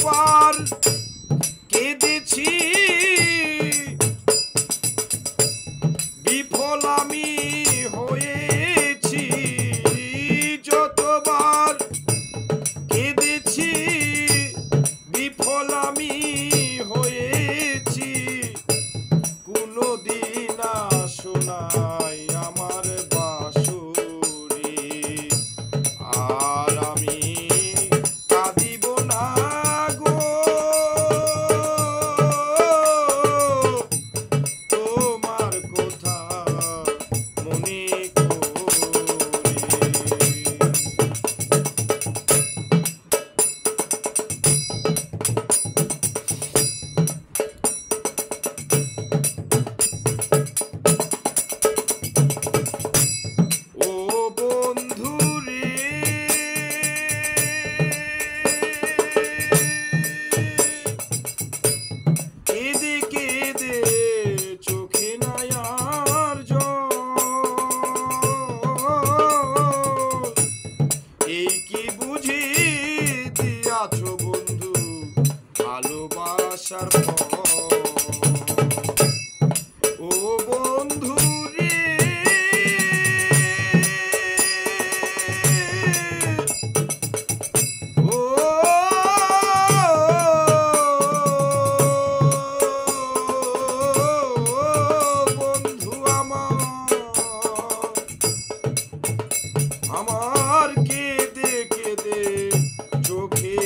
বার কেঁদেছি বিফল আমি হয়েছি, যতবার কেঁদেছি বিফল আমি হয়েছি, কোনদিন শোনাই আমার বাঁশুরি, আর আমি কাঁদিব না গো তোমার কথা মনে ভালোবাসার ও বন্ধু রে, ও বন্ধু আমার কেঁদে কেঁদে চোখে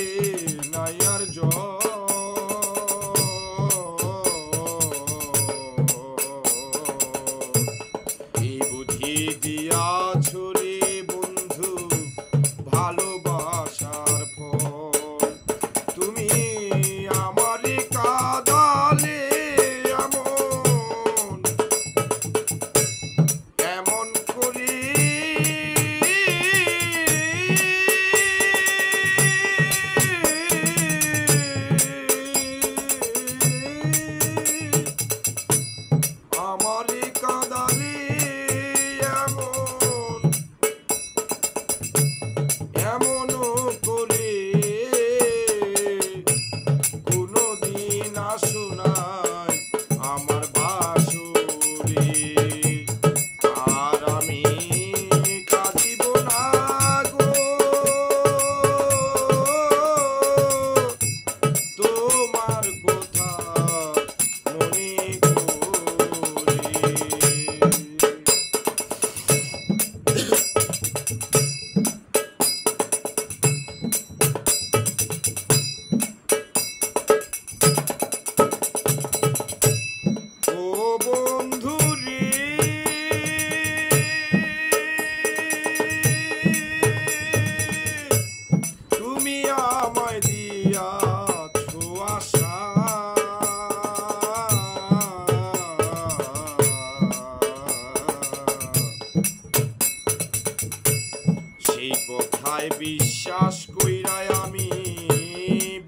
নাই আর জল, এই বুঝি দিয়াছ রে বন্ধু ভালোবাসার ফল, তুমি আমারে কাঁদালে এমন করে, আমারে কাঁদালে এমন করে, কোনদিন শোনাই আমার বাঁশুরি, আর আমি কাঁদিব না গো তোমার কথা মনে কথায় বিশ্বাস কইরাই আমি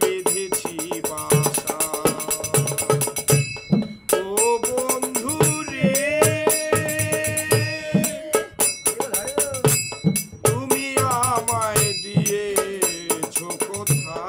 বেঁধেছি বাসা, ও বন্ধু রে, তুমি আমায় দিয়েছো কথা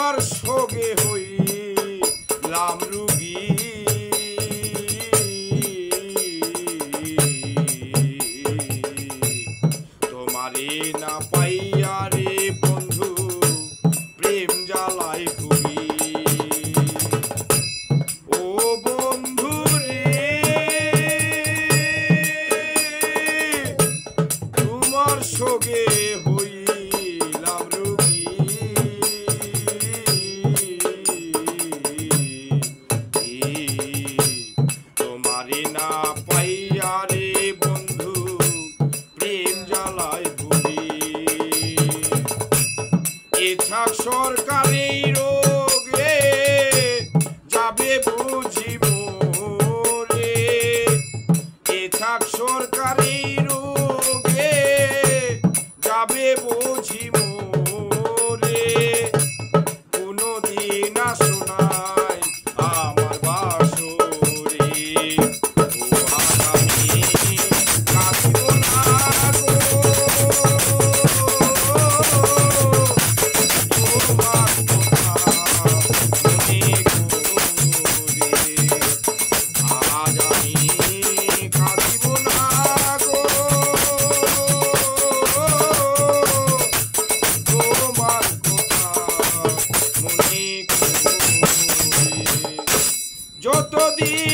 তোমার সঙ্গে হইলাম রুগী তোমারে না পাইয়া রে বন্ধু প্রেম জ্বালায় ভুগি ও বন্ধু রে তোমার সঙ্গে হইলাম রুগী তোমারে না পাইয়া রে বন্ধু প্রেম জ্বালায় ভুগি এছাড় সরকারি রোগে যাবে বুঝি মোরে এছাড় সরকারি রোগে যাবে বুঝি মোরে কোনদিন আসো নাই আমার বাসরে ও আগামী কাঁদিব না গো তোমার কথা মনে করে আজ আমি কাঁদিব না গো তোমার কথা মনে করে যতদিন